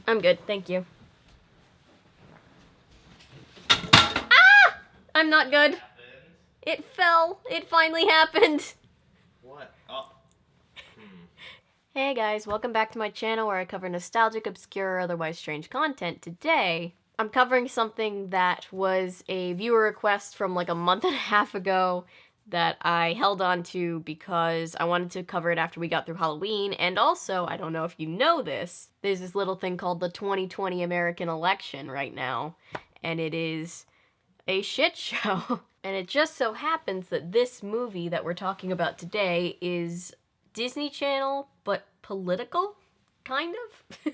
I'm good, thank you. Ah! I'm not good. It fell. It finally happened. What? Oh. Hey guys, welcome back to my channel where I cover nostalgic, obscure, or otherwise strange content. Today, I'm covering something that was a viewer request from like a month and a half ago that I held on to because I wanted to cover it after we got through Halloween, and also, I don't know if you know this, there's this little thing called the 2020 American election right now, and it is a shit show. And it just so happens that this movie that we're talking about today is Disney Channel, but political, kind of.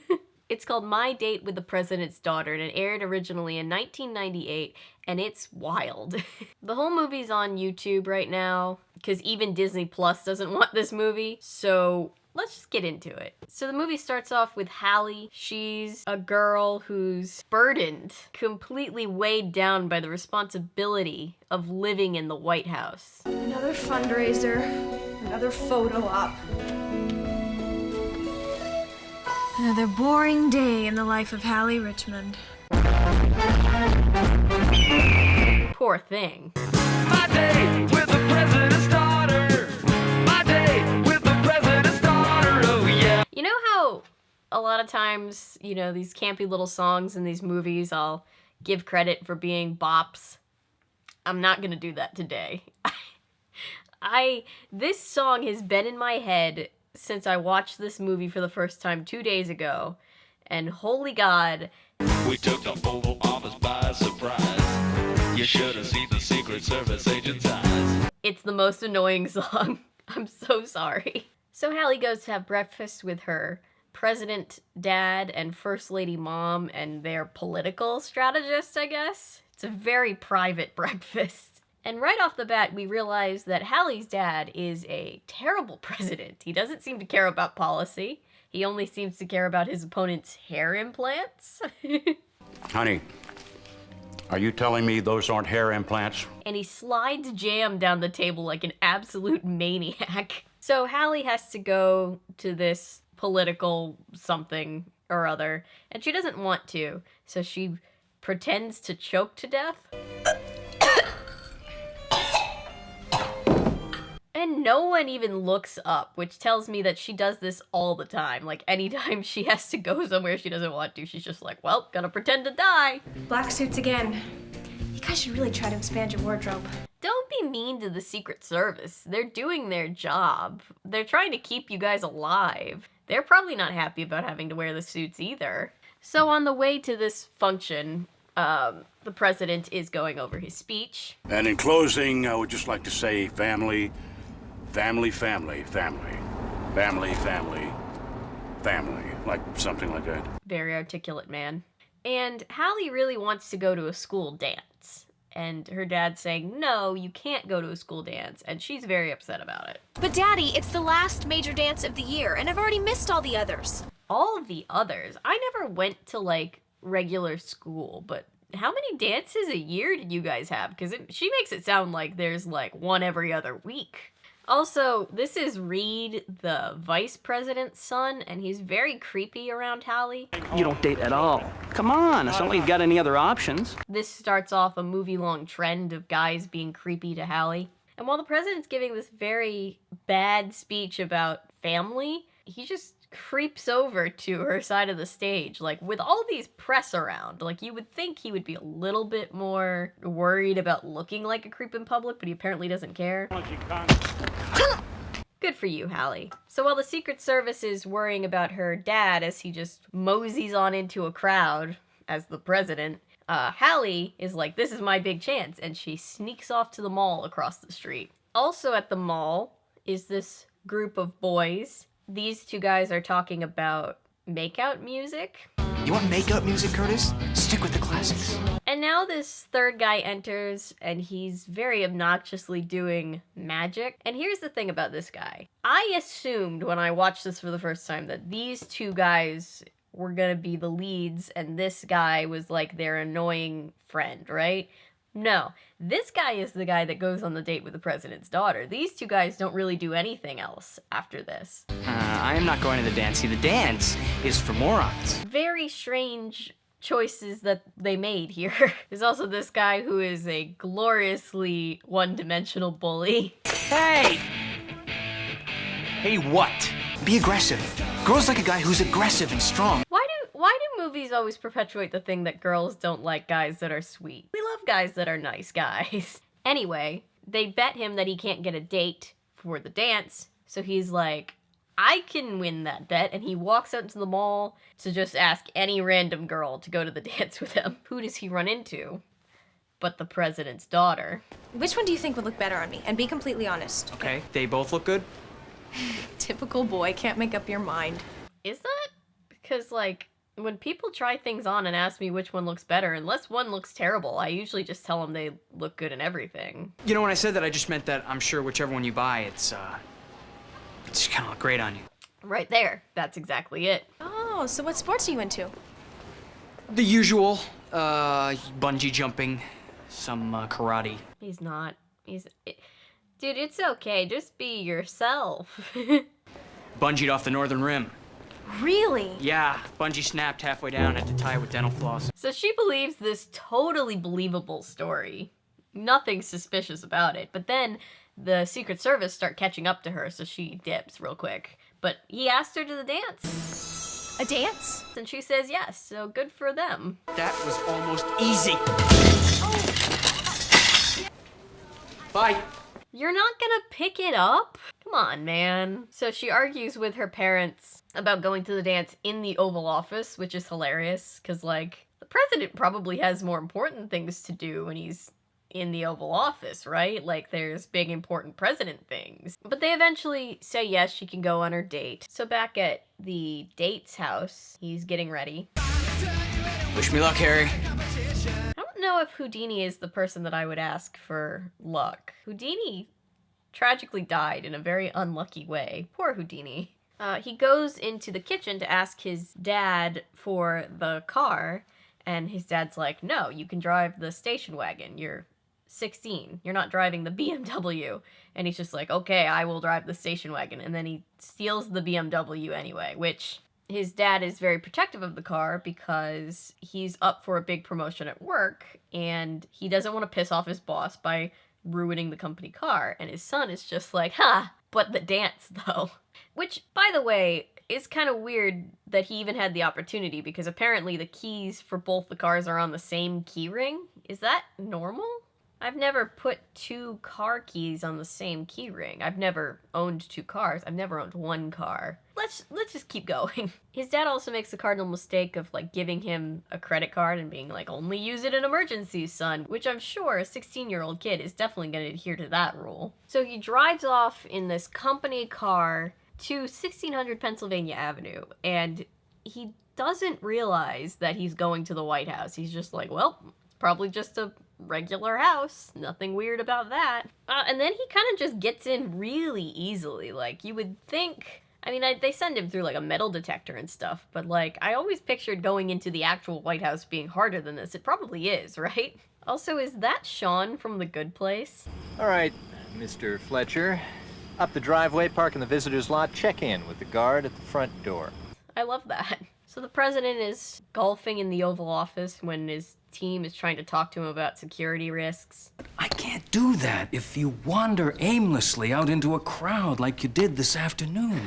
It's called My Date with the President's Daughter, and it aired originally in 1998, and it's wild. The whole movie's on YouTube right now, because even Disney Plus doesn't want this movie, so let's just get into it. So the movie starts off with Hallie. She's a girl who's burdened, completely weighed down by the responsibility of living in the White House. Another fundraiser, another photo op. Another boring day in the life of Hallie Richmond. Poor thing. My day with the president's daughter. My day with the president's daughter. Oh yeah. You know how a lot of times, you know, these campy little songs in these movies I'll give credit for being bops? I'm not gonna do that today. This song has been in my head since I watched this movie for the first time 2 days ago, and holy God. We took the Oval Office by surprise. You should have seen the Secret Service agent's eyes. It's the most annoying song. I'm so sorry. So Hallie goes to have breakfast with her president dad and first lady mom and their political strategist, I guess. It's a very private breakfast. And right off the bat, we realize that Hallie's dad is a terrible president. He doesn't seem to care about policy. He only seems to care about his opponent's hair implants. Honey, are you telling me those aren't hair implants? And he slides jam down the table like an absolute maniac. So Hallie has to go to this political something or other, and she doesn't want to, so she pretends to choke to death. And no one even looks up, which tells me that she does this all the time. Like, anytime she has to go somewhere she doesn't want to, she's just like, well, gonna pretend to die. Black suits again. You guys should really try to expand your wardrobe. Don't be mean to the Secret Service. They're doing their job. They're trying to keep you guys alive. They're probably not happy about having to wear the suits either. So on the way to this function, the president is going over his speech. And in closing, I would just like to say family, family, family, family, family, family, family, like something like that. Very articulate man. And Hallie really wants to go to a school dance. And her dad's saying, no, you can't go to a school dance. And she's very upset about it. But Daddy, it's the last major dance of the year, and I've already missed all the others. All of the others? I never went to, like, regular school, but how many dances a year did you guys have? Because she makes it sound like there's, like, one every other week. Also, this is Reed, the vice president's son, and he's very creepy around Hallie. You don't date at all. Come on, it's not like you've got any other options. This starts off a movie-long trend of guys being creepy to Hallie. And while the president's giving this very bad speech about family, he just creeps over to her side of the stage. Like, with all these press around, like, you would think he would be a little bit more worried about looking like a creep in public, but he apparently doesn't care. Good for you, Hallie. So while the Secret Service is worrying about her dad as he just moseys on into a crowd as the president, Hallie is like, this is my big chance, and she sneaks off to the mall across the street. Also at the mall is this group of boys. These two guys are talking about makeout music. You want makeup music, Curtis? Stick with the classics. And now this third guy enters, and he's very obnoxiously doing magic. And here's the thing about this guy. I assumed when I watched this for the first time that these two guys were gonna be the leads, and this guy was like their annoying friend, right? No, this guy is the guy that goes on the date with the president's daughter. These two guys don't really do anything else after this. I am not going to the dance. See, the dance is for morons. Very strange choices that they made here. There's also this guy who is a gloriously one-dimensional bully. Hey! Hey, what? Be aggressive. Girls like a guy who's aggressive and strong. Why do movies always perpetuate the thing that girls don't like guys that are sweet? We love guys that are nice guys. Anyway, they bet him that he can't get a date for the dance, so he's like, I can win that bet, and he walks out into the mall to just ask any random girl to go to the dance with him. Who does he run into? But the president's daughter. Which one do you think would look better on me? And be completely honest. Okay, they both look good. Typical boy, can't make up your mind. Is that? Because, like, when people try things on and ask me which one looks better, unless one looks terrible, I usually just tell them they look good in everything. You know, when I said that, I just meant that I'm sure whichever one you buy, it's kind of look great on you. Right there. That's exactly it. Oh, so what sports are you into? The usual, bungee jumping, some karate. He's not. Dude, it's okay. Just be yourself. Bungeed off the northern rim. Really? Yeah, bungee snapped halfway down, had to tie it with dental floss. So she believes this totally believable story. Nothing suspicious about it. But then the Secret Service start catching up to her, so she dips real quick. But he asked her to the dance. A dance? And she says yes, so good for them. That was almost easy. Bye. You're not gonna pick it up? Come on, man. So she argues with her parents about going to the dance in the Oval Office, which is hilarious, because, like, the president probably has more important things to do when he's in the Oval Office, right? Like, there's big, important president things. But they eventually say yes, she can go on her date. So back at the date's house, he's getting ready. Wish me luck, Harry. I don't know if Houdini is the person that I would ask for luck. Houdini tragically died in a very unlucky way. Poor Houdini. He goes into the kitchen to ask his dad for the car, and his dad's like, no, you can drive the station wagon. You're 16. You're not driving the BMW. And he's just like, okay, I will drive the station wagon. And then he steals the BMW anyway, which his dad is very protective of the car because he's up for a big promotion at work, and he doesn't want to piss off his boss by ruining the company car. And his son is just like, ha, but the dance though. Which, by the way, is kind of weird that he even had the opportunity, because apparently the keys for both the cars are on the same key ring. Is that normal? I've never put two car keys on the same key ring. I've never owned two cars. I've never owned one car. Let's just keep going. His dad also makes the cardinal mistake of, like, giving him a credit card and being like, only use it in emergencies, son, which I'm sure a 16-year-old kid is definitely going to adhere to that rule. So he drives off in this company car to 1600 Pennsylvania Avenue, and he doesn't realize that he's going to the White House. He's just like, well, it's probably just a regular house. Nothing weird about that. And then he kind of just gets in really easily. Like, you would think... I mean, they send him through, like, a metal detector and stuff, but, like, I always pictured going into the actual White House being harder than this. It probably is, right? Also, is that Sean from The Good Place? All right, Mr. Fletcher. Up the driveway, park in the visitor's lot, check in with the guard at the front door. I love that. So the president is golfing in the Oval Office when his team is trying to talk to him about security risks. I can't do that if you wander aimlessly out into a crowd like you did this afternoon.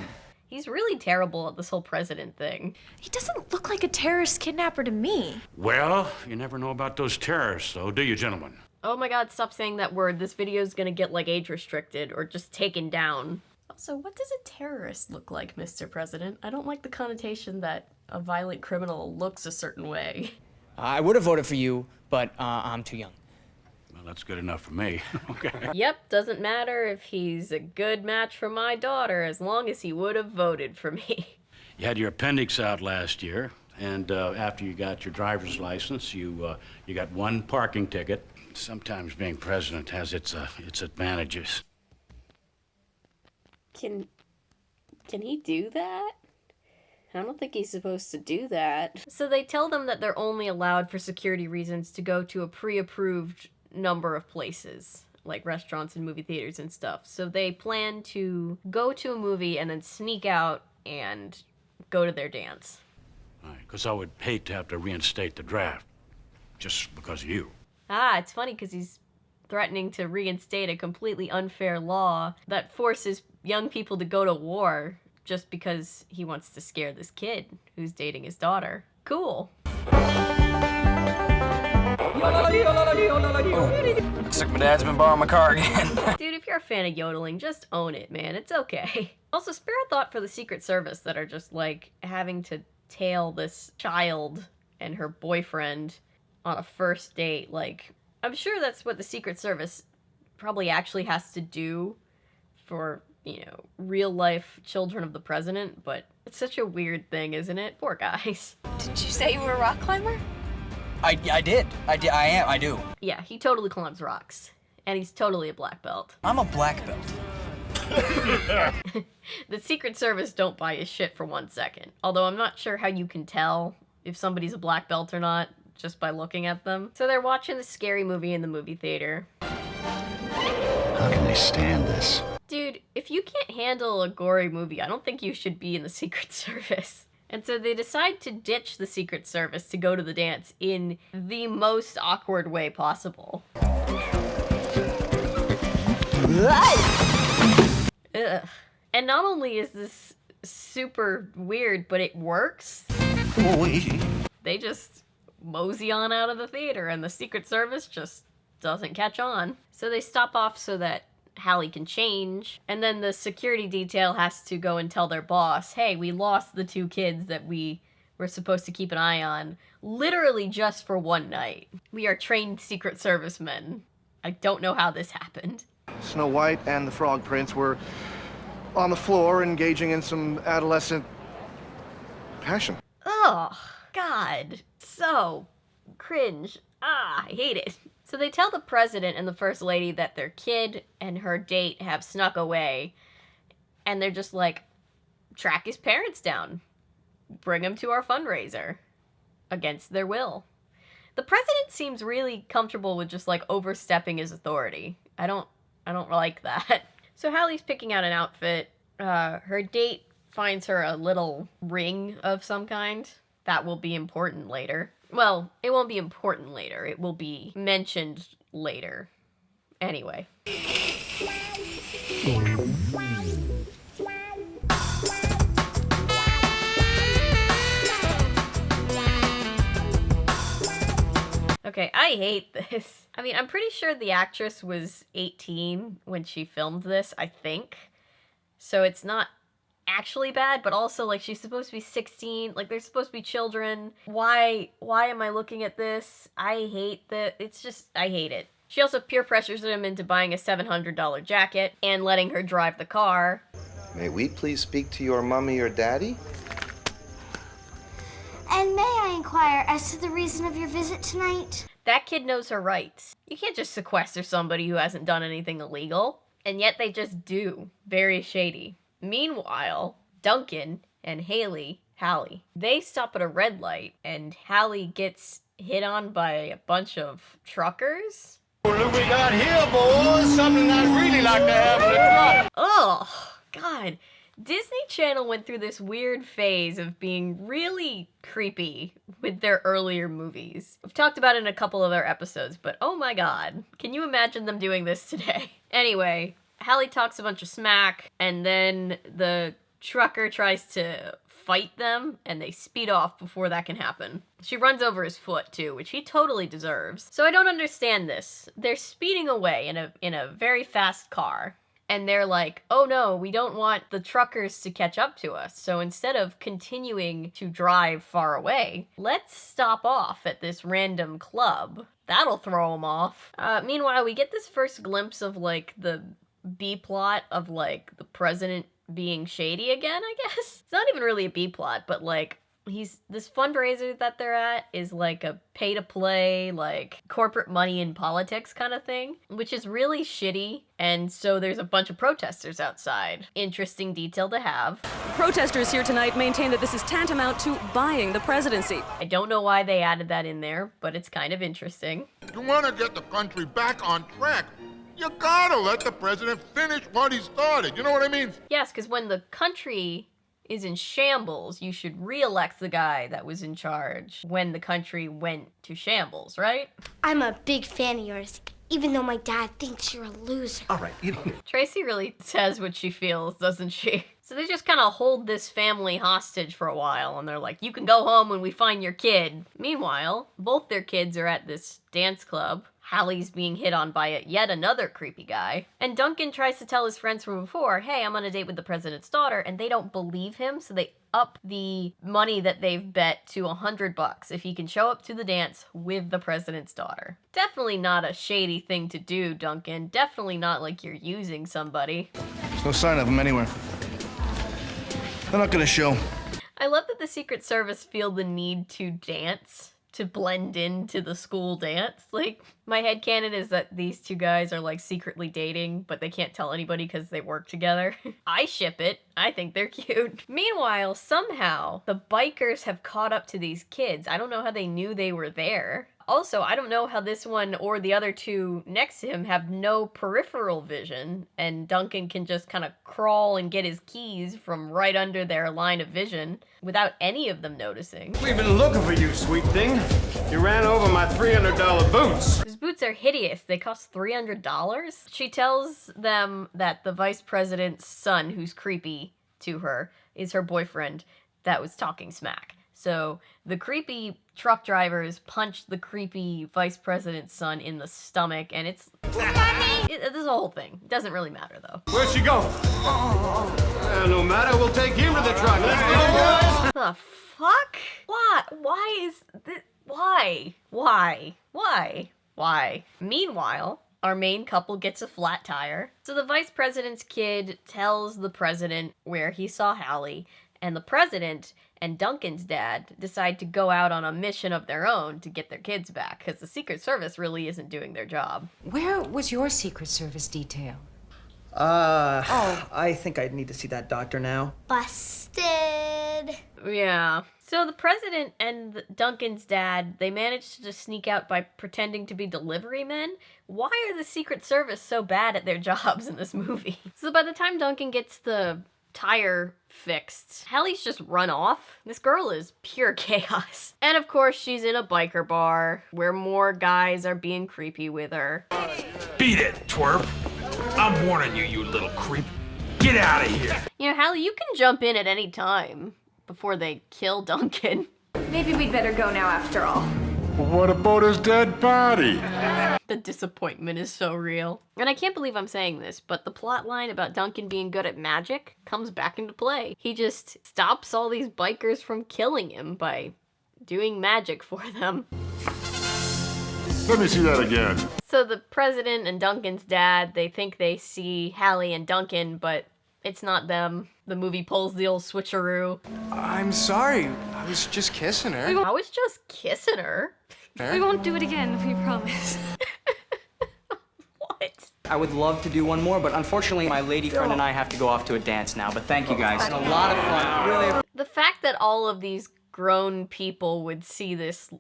He's really terrible at this whole president thing. He doesn't look like a terrorist kidnapper to me. Well, you never know about those terrorists, though, do you, gentlemen? Oh my god, stop saying that word. This video is gonna get, like, age restricted or just taken down. Also, what does a terrorist look like, Mr. President? I don't like the connotation that a violent criminal looks a certain way. I would have voted for you, but I'm too young. Well, that's good enough for me. Okay. Yep, doesn't matter if he's a good match for my daughter, as long as he would have voted for me. You had your appendix out last year, and after you got your driver's license, you got one parking ticket. Sometimes being president has its advantages. Can he do that? I don't think he's supposed to do that. So they tell them that they're only allowed for security reasons to go to a pre-approved number of places, like restaurants and movie theaters and stuff. So they plan to go to a movie and then sneak out and go to their dance. Because I would hate to have to reinstate the draft just because of you. Ah, it's funny because he's threatening to reinstate a completely unfair law that forces young people to go to war just because he wants to scare this kid who's dating his daughter. Cool. Looks like my dad's been borrowing my car again. Dude, if you're a fan of yodeling, just own it, man. It's okay. Also, spare a thought for the Secret Service that are just, like, having to tail this child and her boyfriend on a first date. Like, I'm sure that's what the Secret Service probably actually has to do for, you know, real-life children of the president, but it's such a weird thing, isn't it? Poor guys. Did you say you were a rock climber? I did. I am. I do. Yeah, he totally climbs rocks. And he's totally a black belt. I'm a black belt. The Secret Service don't buy his shit for 1 second. Although I'm not sure how you can tell if somebody's a black belt or not just by looking at them. So they're watching the scary movie in the movie theater. How can they stand this? Dude, if you can't handle a gory movie, I don't think you should be in the Secret Service. And so they decide to ditch the Secret Service to go to the dance in the most awkward way possible. Ugh. And not only is this super weird, but it works. Oh, easy. They just mosey on out of the theater and the Secret Service just doesn't catch on. So they stop off so that Hallie can change, and then the security detail has to go and tell their boss, hey, we lost the 2 kids that we were supposed to keep an eye on, literally just for 1 night. We are trained Secret Service men. I don't know how this happened. Snow White and the Frog Prince were on the floor engaging in some adolescent passion. Oh, God. So cringe. Ah, I hate it. So they tell the president and the first lady that their kid and her date have snuck away, and they're just like, track his parents down. Bring them to our fundraiser. Against their will. The president seems really comfortable with just like overstepping his authority. I don't like that. So Hallie's picking out an outfit. Her date finds her a little ring of some kind. That will be important later. Well, it won't be important later. It will be mentioned later. Anyway. Okay, I hate this. I mean, I'm pretty sure the actress was 18 when she filmed this, I think. So it's not actually bad, but also, like, she's supposed to be 16. Like, they're supposed to be children. Why am I looking at this? I hate that. It's just, I hate it. She also peer pressures him into buying a $700 jacket and letting her drive the car. May we please speak to your mommy or daddy? And may I inquire as to the reason of your visit tonight? That kid knows her rights. You can't just sequester somebody who hasn't done anything illegal. And yet they just do. Very shady. Meanwhile, Duncan and Hallie, they stop at a red light, and Hallie gets hit on by a bunch of truckers. Look what we got here, boys. Something I'd really like to have in a truck. Oh, God. Disney Channel went through this weird phase of being really creepy with their earlier movies. We've talked about it in a couple of their episodes, but oh my God. Can you imagine them doing this today? Anyway, Hallie talks a bunch of smack, and then the trucker tries to fight them, and they speed off before that can happen. She runs over his foot, too, which he totally deserves. So I don't understand this. They're speeding away in a very fast car, and they're like, oh no, we don't want the truckers to catch up to us. So instead of continuing to drive far away, let's stop off at this random club. That'll throw them off. Meanwhile, we get this first glimpse of, like, the B-plot of, like, the president being shady again, I guess. It's not even really a B-plot, but, like, This fundraiser that they're at is like a pay-to-play, like corporate money in politics kind of thing, which is really shitty. And so there's a bunch of protesters outside. Interesting detail to have. Protesters here tonight maintain that this is tantamount to buying the presidency. I don't know why they added that in there, but it's kind of interesting. You want to get the country back on track, you gotta let the president finish what he started. You know what I mean? Yes, because when the country is in shambles, you should re-elect the guy that was in charge when the country went to shambles, right? I'm a big fan of yours, even though my dad thinks you're a loser. All right, Tracy really says what she feels, doesn't she? So they just kind of hold this family hostage for a while, and they're like, you can go home when we find your kid. Meanwhile, both their kids are at this dance club. Hallie's being hit on by yet another creepy guy. And Duncan tries to tell his friends from before, hey, I'm on a date with the president's daughter, and they don't believe him, so they up the money that they've bet to $100 if he can show up to the dance with the president's daughter. Definitely not a shady thing to do, Duncan. Definitely not like you're using somebody. There's no sign of them anywhere. They're not gonna show. I love that the Secret Service feel the need to dance to blend into the school dance. Like, my headcanon is that these two guys are like secretly dating, but they can't tell anybody because they work together. I ship it. I think they're cute. Meanwhile, somehow, the bikers have caught up to these kids. I don't know how they knew they were there. Also, I don't know how this one or the other two next to him have no peripheral vision, and Duncan can just kind of crawl and get his keys from right under their line of vision without any of them noticing. We've been looking for you, sweet thing. You ran over my $300 boots. His boots are hideous. They cost $300. She tells them that the vice president's son, who's creepy to her, is her boyfriend that was talking smack. So the creepy truck drivers punched the creepy vice president's son in the stomach, and it's... There's a whole thing. It doesn't really matter, though. Where'd she go? No matter, we'll take him to the truck. Let's go, boys. The fuck? What? Why is this? Why? Why? Meanwhile, our main couple gets a flat tire. So the vice president's kid tells the president where he saw Hallie, and the president and Duncan's dad decide to go out on a mission of their own to get their kids back, because the Secret Service really isn't doing their job. Where was your Secret Service detail? I think I'd need to see that doctor now. Busted. Yeah. So the president and Duncan's dad, they managed to just sneak out by pretending to be delivery men. Why are the Secret Service so bad at their jobs in this movie? So by the time Duncan gets the tire fixed, Hallie's just run off. This girl is pure chaos. And of course, she's in a biker bar where more guys are being creepy with her. Beat it, twerp. I'm warning you, you little creep. Get out of here. You know, Hallie, you can jump in at any time before they kill Duncan. Maybe we'd better go now after all. What about his dead body? The disappointment is so real. And I can't believe I'm saying this, but the plot line about Duncan being good at magic comes back into play. He just stops all these bikers from killing him by doing magic for them. Let me see that again. So the president and Duncan's dad, they think they see Hallie and Duncan, but it's not them. The movie pulls the old switcheroo. I'm sorry. I was just kissing her. I was just kissing her. We won't do it again, we promise. What? I would love to do one more, but unfortunately my lady friend and I have to go off to a dance now. But thank you guys. A lot of fun. Really. The fact that all of these grown people would see this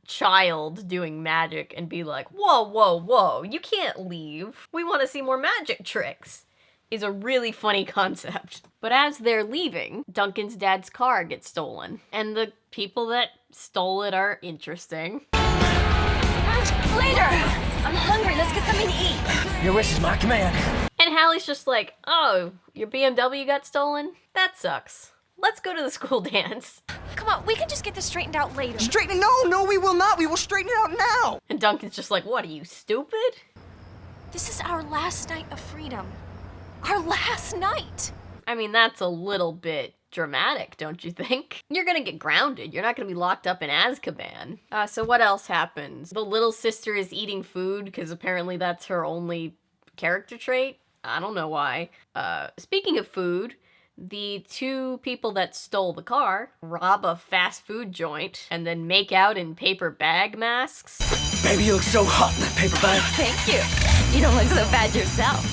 child doing magic and be like, whoa, you can't leave. We want to see more magic tricks, is a really funny concept. But as they're leaving, Duncan's dad's car gets stolen. And the people that stole it are interesting. Later! I'm hungry. Let's get something to eat. Your wish is my command. And Hallie's just like, oh, your BMW got stolen? That sucks. Let's go to the school dance. Come on, we can just get this straightened out later. Straighten? No, we will not. We will straighten it out now. And Duncan's just like, what, are you stupid? This is our last night of freedom. Our last night. I mean, that's a little bit dramatic, don't you think? You're gonna get grounded. You're not gonna be locked up in Azkaban. So what else happens? The little sister is eating food because apparently that's her only character trait. I don't know why. Speaking of food, the two people that stole the car rob a fast food joint and then make out in paper bag masks. Baby, you look so hot in that paper bag. Thank you. You don't look so bad yourself.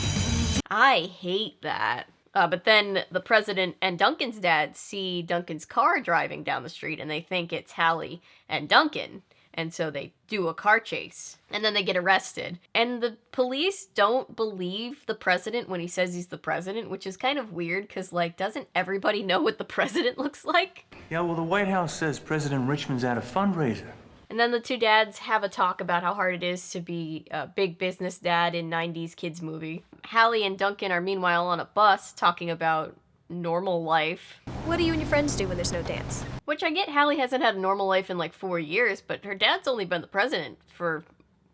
I hate that. But then the president and Duncan's dad see Duncan's car driving down the street and they think it's Hallie and Duncan. And so they do a car chase. And then they get arrested. And the police don't believe the president when he says he's the president, which is kind of weird because, like, doesn't everybody know what the president looks like? Yeah, well, the White House says President Richmond's at a fundraiser. And then the two dads have a talk about how hard it is to be a big business dad in 90s kids movie. Hallie and Duncan are meanwhile on a bus talking about normal life. What do you and your friends do when there's no dance? Which I get Hallie hasn't had a normal life in like 4 years, but her dad's only been the president for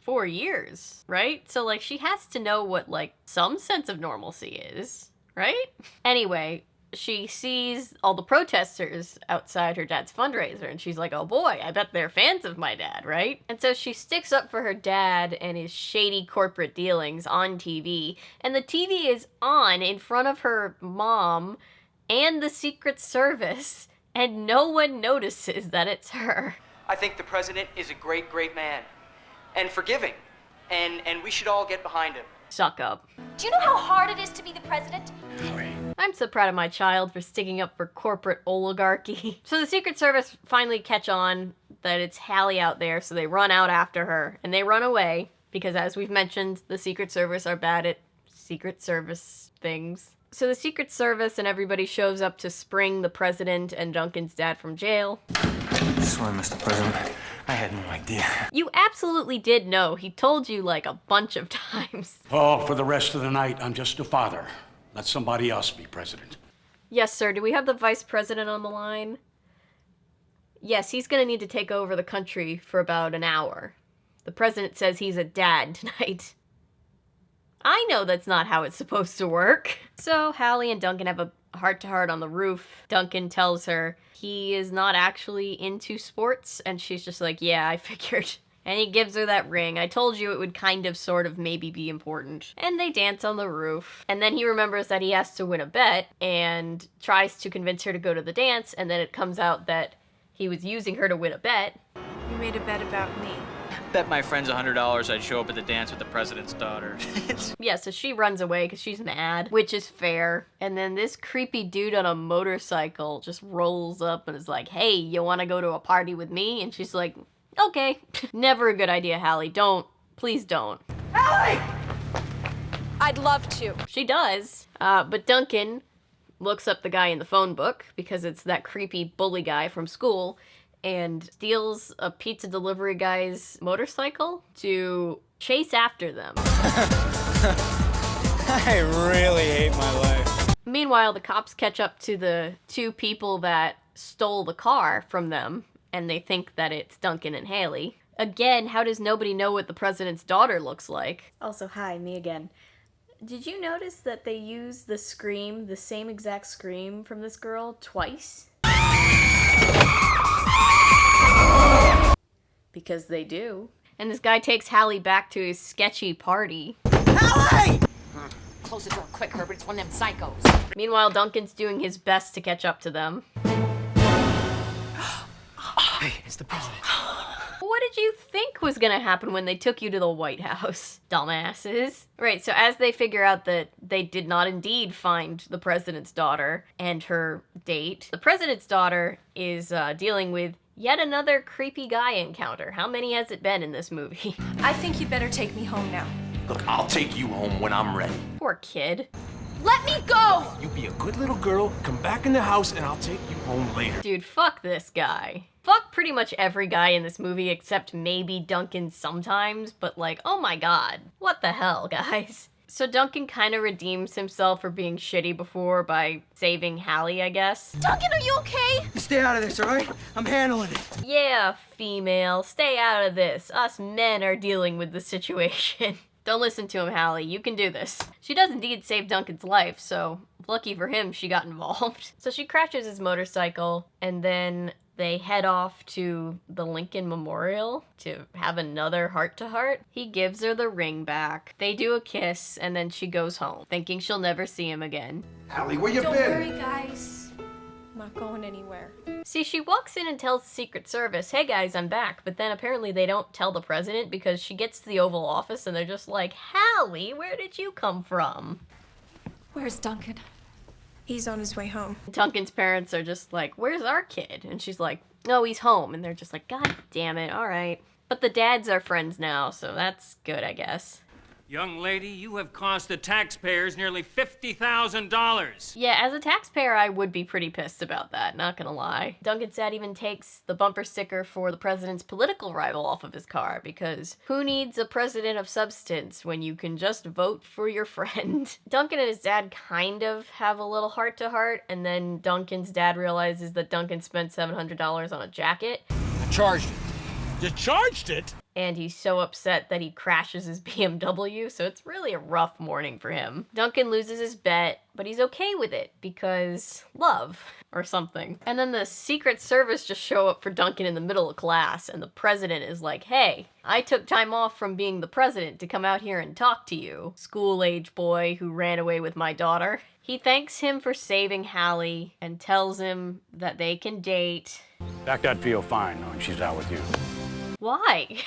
4 years, right? So like she has to know what like some sense of normalcy is, right? Anyway, she sees all the protesters outside her dad's fundraiser and she's like, oh boy, I bet they're fans of my dad, right? And so she sticks up for her dad and his shady corporate dealings on TV. And the TV is on in front of her mom and the Secret Service, and no one notices that it's her. I think the president is a great, great man. And forgiving. And we should all get behind him. Suck up. Do you know how hard it is to be the president? I'm so proud of my child for sticking up for corporate oligarchy. So the Secret Service finally catch on that it's Hallie out there, so they run out after her, and they run away, because as we've mentioned, the Secret Service are bad at Secret Service things. So the Secret Service and everybody shows up to spring the president and Duncan's dad from jail. Sorry, Mr. President. I had no idea. You absolutely did know. He told you like a bunch of times. Oh, for the rest of the night, I'm just a father. Let somebody else be president. Yes, sir. Do we have the vice president on the line? Yes, he's gonna need to take over the country for about an hour. The president says he's a dad tonight. I know that's not how it's supposed to work. So Hallie and Duncan have a heart-to-heart on the roof. Duncan tells her he is not actually into sports, and she's just like, yeah, I figured. And he gives her that ring. I told you it would kind of, sort of, maybe be important. And they dance on the roof. And then he remembers that he has to win a bet, and tries to convince her to go to the dance, and then it comes out that he was using her to win a bet. You made a bet about me. Bet my friends $100 I'd show up at the dance with the president's daughter. Yeah, so she runs away because she's mad, which is fair. And then this creepy dude on a motorcycle just rolls up and is like, hey, you want to go to a party with me? And she's like, okay. Never a good idea, Hallie. Don't. Please don't. Hallie! I'd love to. She does. But Duncan looks up the guy in the phone book because it's that creepy bully guy from school, and steals a pizza delivery guy's motorcycle to chase after them. I really hate my life. Meanwhile, the cops catch up to the two people that stole the car from them, and they think that it's Duncan and Hallie. Again, how does nobody know what the president's daughter looks like? Also, hi, me again. Did you notice that they use the scream, the same exact scream from this girl, twice? Because they do. And this guy takes Hallie back to his sketchy party. Hallie! Close the door quick, Herbert. It's one of them psychos. Meanwhile, Duncan's doing his best to catch up to them. Hey, it's the president. What did you think was gonna happen when they took you to the White House, dumbasses? Right, so as they figure out that they did not indeed find the president's daughter and her date, the president's daughter is dealing with yet another creepy guy encounter. How many has it been in this movie? I think you'd better take me home now. Look, I'll take you home when I'm ready. Poor kid. Let me go! You be a good little girl, come back in the house, and I'll take you home later. Dude, fuck this guy. Fuck pretty much every guy in this movie except maybe Duncan sometimes, but like, oh my god. What the hell, guys? So Duncan kind of redeems himself for being shitty before by saving Hallie, I guess. Duncan, are you okay? Stay out of this, all right? I'm handling it. Yeah, female, stay out of this. Us men are dealing with the situation. Don't listen to him, Hallie. You can do this. She does indeed save Duncan's life, so lucky for him she got involved. So she crashes his motorcycle, and then they head off to the Lincoln Memorial to have another heart-to-heart. He gives her the ring back. They do a kiss, and then she goes home, thinking she'll never see him again. Hallie, where you Don't been? worry, guys. I'm not going anywhere. See, she walks in and tells the Secret Service, hey guys, I'm back, but then apparently they don't tell the president because she gets to the Oval Office and they're just like, Hallie, where did you come from? Where's Duncan? He's on his way home. Duncan's parents are just like, where's our kid? And she's like, no, he's home. And they're just like, God damn it, all right. But the dads are friends now, so that's good, I guess. Young lady, you have cost the taxpayers nearly $50,000. Yeah, as a taxpayer, I would be pretty pissed about that, not gonna lie. Duncan's dad even takes the bumper sticker for the president's political rival off of his car, because who needs a president of substance when you can just vote for your friend? Duncan and his dad kind of have a little heart-to-heart, and then Duncan's dad realizes that Duncan spent $700 on a jacket. I charged it. You charged it? And he's so upset that he crashes his BMW, so it's really a rough morning for him. Duncan loses his bet, but he's okay with it because love or something. And then the Secret Service just show up for Duncan in the middle of class, and the president is like, hey, I took time off from being the president to come out here and talk to you, school-age boy who ran away with my daughter. He thanks him for saving Hallie and tells him that they can date. That I'd feel fine knowing she's out with you. Why?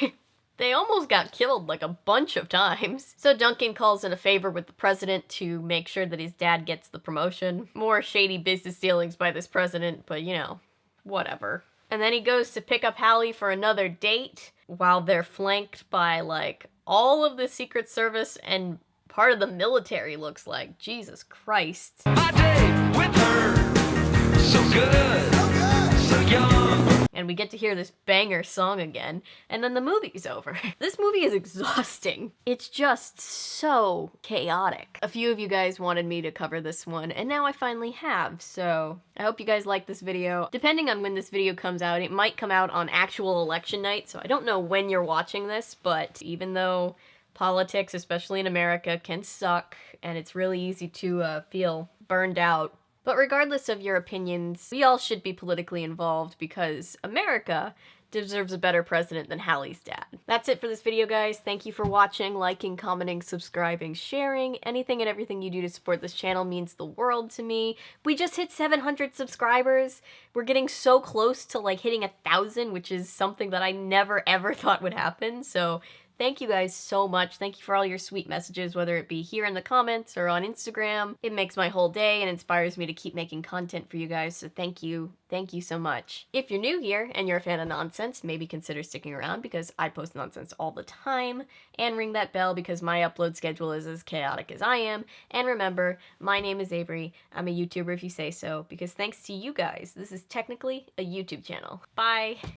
They almost got killed like a bunch of times. So Duncan calls in a favor with the president to make sure that his dad gets the promotion. More shady business dealings by this president, but you know, whatever. And then he goes to pick up Hallie for another date while they're flanked by like all of the Secret Service and part of the military, looks like. Jesus Christ. My day with her, so good, so young. And we get to hear this banger song again, and then the movie's over. This movie is exhausting. It's just so chaotic. A few of you guys wanted me to cover this one, and now I finally have, so I hope you guys like this video. Depending on when this video comes out, it might come out on actual election night, so I don't know when you're watching this, but even though politics, especially in America, can suck, and it's really easy to feel burned out, but regardless of your opinions, we all should be politically involved because America deserves a better president than Hallie's dad. That's it for this video, guys. Thank you for watching, liking, commenting, subscribing, sharing. Anything and everything you do to support this channel means the world to me. We just hit 700 subscribers. We're getting so close to like hitting 1,000, which is something that I never ever thought would happen. So thank you guys so much. Thank you for all your sweet messages, whether it be here in the comments or on Instagram. It makes my whole day and inspires me to keep making content for you guys, so thank you. Thank you so much. If you're new here and you're a fan of nonsense, maybe consider sticking around because I post nonsense all the time. And ring that bell because my upload schedule is as chaotic as I am. And remember, my name is Avery. I'm a YouTuber if you say so, because thanks to you guys, this is technically a YouTube channel. Bye!